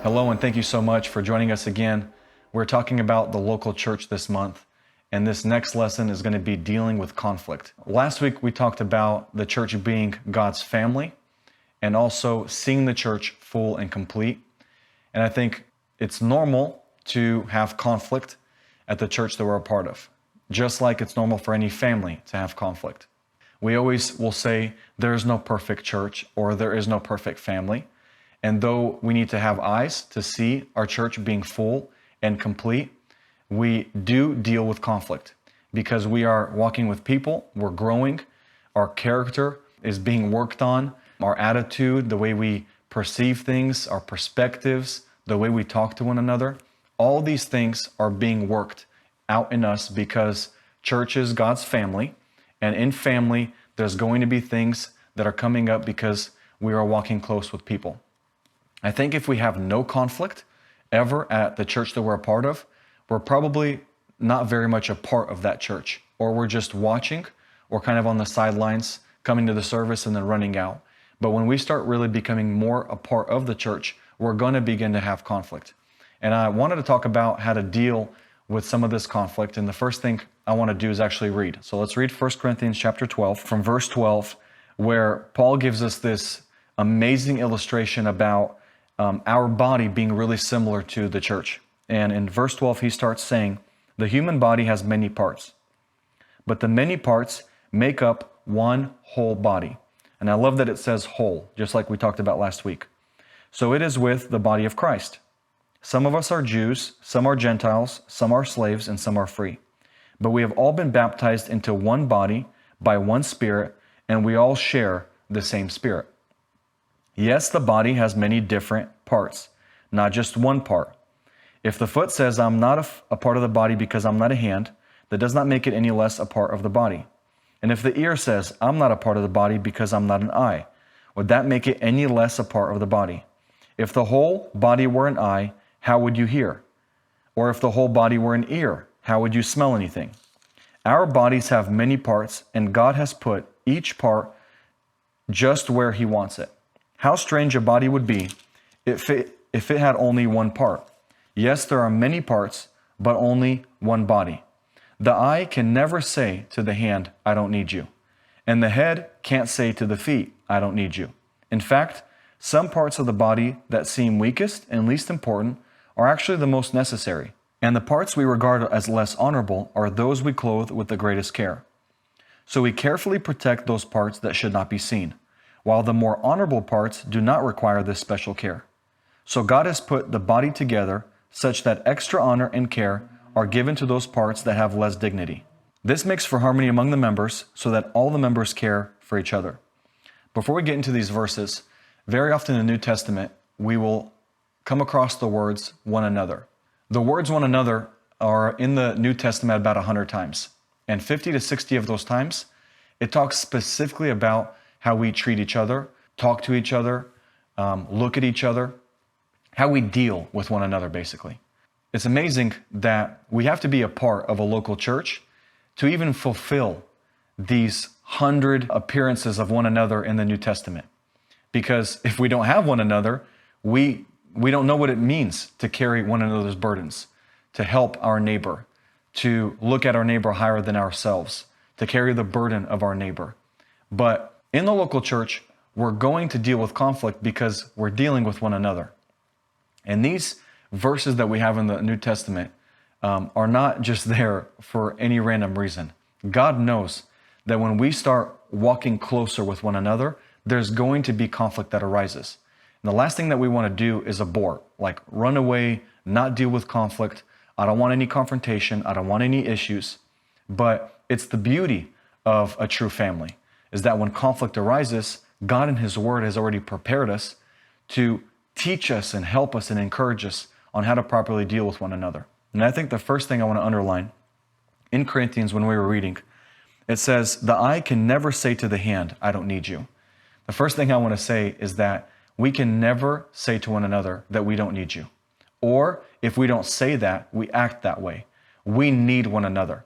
Hello, and thank you so much for joining us again. We're talking about the local church this month, and this next lesson is going to be dealing with conflict. Last week, we talked about the church being God's family and also seeing the church full and complete. And I think it's normal to have conflict at the church that we're a part of, just like it's normal for any family to have conflict. We always will say there is no perfect church or there is no perfect family. And though we need to have eyes to see our church being full and complete, we do deal with conflict because we are walking with people, we're growing, our character is being worked on, our attitude, the way we perceive things, our perspectives, the way we talk to one another, all these things are being worked out in us because church is God's family, and in family, there's going to be things that are coming up because we are walking close with people. I think if we have no conflict ever at the church that we're a part of, we're probably not very much a part of that church, or we're just watching or kind of on the sidelines, coming to the service and then running out. But when we start really becoming more a part of the church, we're going to begin to have conflict. And I wanted to talk about how to deal with some of this conflict. And the first thing I want to do is actually read. So let's read 1 Corinthians chapter 12 from verse 12, where Paul gives us this amazing illustration about our body being really similar to the church. And in verse 12, he starts saying, the human body has many parts, but the many parts make up one whole body. And I love that it says whole, just like we talked about last week. So it is with the body of Christ. Some of us are Jews, some are Gentiles, some are slaves, and some are free. But we have all been baptized into one body by one Spirit, and we all share the same Spirit. Yes, the body has many different parts, not just one part. If the foot says, I'm not a part of the body because I'm not a hand, that does not make it any less a part of the body. And if the ear says, I'm not a part of the body because I'm not an eye, would that make it any less a part of the body? If the whole body were an eye, how would you hear? Or if the whole body were an ear, how would you smell anything? Our bodies have many parts, and God has put each part just where He wants it. How strange a body would be if it had only one part. Yes, there are many parts, but only one body. The eye can never say to the hand, I don't need you. And the head can't say to the feet, I don't need you. In fact, some parts of the body that seem weakest and least important are actually the most necessary. And the parts we regard as less honorable are those we clothe with the greatest care. So we carefully protect those parts that should not be seen, while the more honorable parts do not require this special care. So God has put the body together such that extra honor and care are given to those parts that have less dignity. This makes for harmony among the members so that all the members care for each other. Before we get into these verses, very often in the New Testament, we will come across the words one another. The words one another are in the New Testament about 100 times. And 50 to 60 of those times, it talks specifically about how we treat each other, talk to each other, look at each other, how we deal with one another, basically. It's amazing that we have to be a part of a local church to even fulfill these 100 appearances of one another in the New Testament. Because if we don't have one another, we don't know what it means to carry one another's burdens, to help our neighbor, to look at our neighbor higher than ourselves, to carry the burden of our neighbor. But in the local church, we're going to deal with conflict because we're dealing with one another. And these verses that we have in the New Testament are not just there for any random reason. God knows that when we start walking closer with one another, there's going to be conflict that arises. And the last thing that we want to do is abort, like run away, not deal with conflict. I don't want any confrontation. I don't want any issues. But it's the beauty of a true family, is that when conflict arises, God in His Word has already prepared us to teach us and help us and encourage us on how to properly deal with one another. And I think the first thing I want to underline, in Corinthians when we were reading, it says, the eye can never say to the hand, I don't need you. The first thing I want to say is that we can never say to one another that we don't need you. Or if we don't say that, we act that way. We need one another.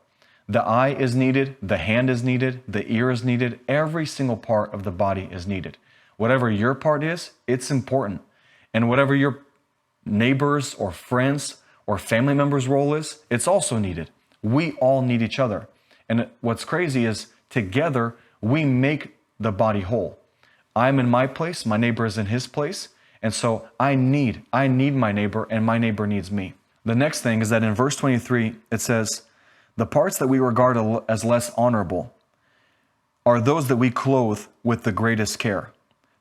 The eye is needed, the hand is needed, the ear is needed, every single part of the body is needed. Whatever your part is, it's important. And whatever your neighbors or friends or family members' role is, it's also needed. We all need each other. And what's crazy is together we make the body whole. I'm in my place, my neighbor is in his place, and so I need my neighbor, and my neighbor needs me. The next thing is that in verse 23, it says, the parts that we regard as less honorable are those that we clothe with the greatest care.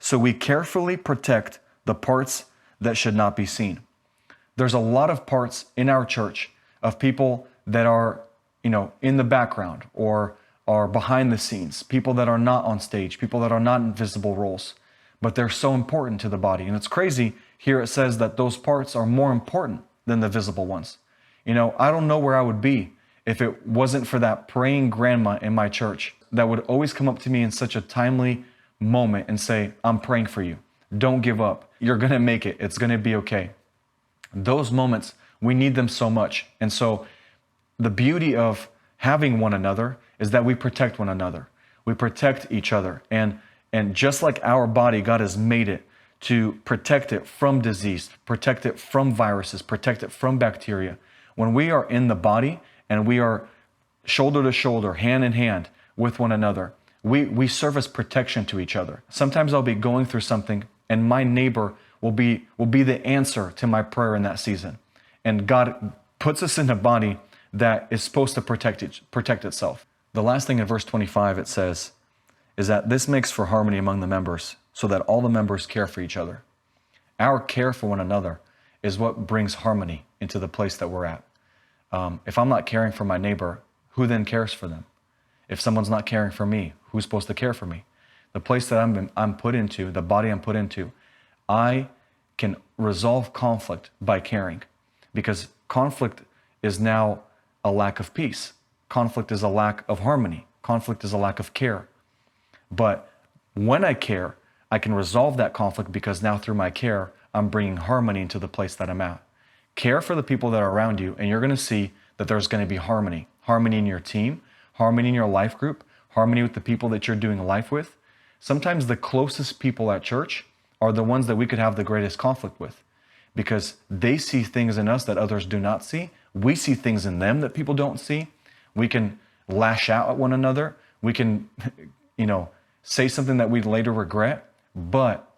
So we carefully protect the parts that should not be seen. There's a lot of parts in our church of people that are, in the background or are behind the scenes, people that are not on stage, people that are not in visible roles, but they're so important to the body. And it's crazy, here it says that those parts are more important than the visible ones. I don't know where I would be if it wasn't for that praying grandma in my church that would always come up to me in such a timely moment and say, I'm praying for you. Don't give up. You're going to make it. It's going to be okay. Those moments, we need them so much. And so the beauty of having one another is that we protect one another. We protect each other. And just like our body, God has made it to protect it from disease, protect it from viruses, protect it from bacteria. When we are in the body and we are shoulder to shoulder, hand in hand with one another, we serve as protection to each other. Sometimes I'll be going through something and my neighbor will be the answer to my prayer in that season. And God puts us in a body that is supposed to protect itself. The last thing in verse 25 it says is that this makes for harmony among the members so that all the members care for each other. Our care for one another is what brings harmony into the place that we're at. If I'm not caring for my neighbor, who then cares for them? If someone's not caring for me, who's supposed to care for me? The place that I'm put into, the body I'm put into, I can resolve conflict by caring, because conflict is now a lack of peace. Conflict is a lack of harmony. Conflict is a lack of care. But when I care, I can resolve that conflict because now through my care, I'm bringing harmony into the place that I'm at. Care for the people that are around you, and you're going to see that there's going to be harmony. Harmony in your team, harmony in your life group, harmony with the people that you're doing life with. Sometimes the closest people at church are the ones that we could have the greatest conflict with, because they see things in us that others do not see. We see things in them that people don't see. We can lash out at one another. We can, say something that we'd later regret. But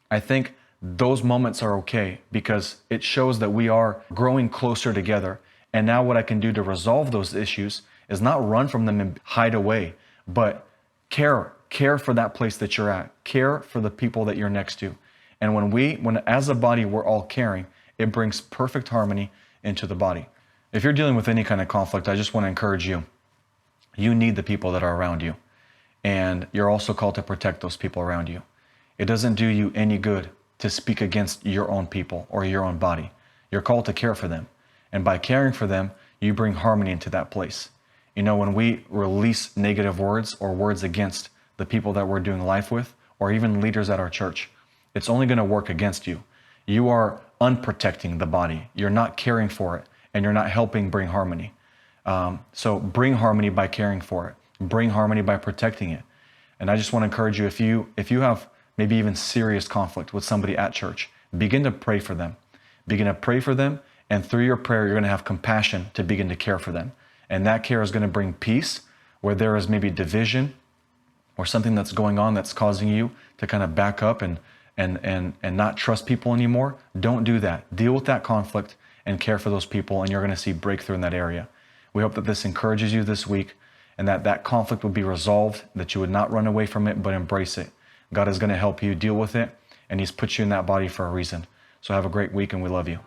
I think those moments are okay because it shows that we are growing closer together. And now what I can do to resolve those issues is not run from them and hide away, but care for that place that you're at. Care for the people that you're next to. And when as a body, we're all caring, it brings perfect harmony into the body. If you're dealing with any kind of conflict, I just want to encourage you. You need the people that are around you. And you're also called to protect those people around you. It doesn't do you any good to speak against your own people or your own body. You're called to care for them. And by caring for them, you bring harmony into that place. When we release negative words or words against the people that we're doing life with, or even leaders at our church, it's only going to work against you. You are unprotecting the body. You're not caring for it, and you're not helping bring harmony. So bring harmony by caring for it. Bring harmony by protecting it. And I just want to encourage you, if you have maybe even serious conflict with somebody at church, begin to pray for them. Begin to pray for them, and through your prayer, you're going to have compassion to begin to care for them. And that care is going to bring peace where there is maybe division or something that's going on that's causing you to kind of back up and not trust people anymore. Don't do that. Deal with that conflict and care for those people, and you're going to see breakthrough in that area. We hope that this encourages you this week, and that conflict would be resolved, that you would not run away from it, but embrace it. God is going to help you deal with it, and He's put you in that body for a reason. So have a great week, and we love you.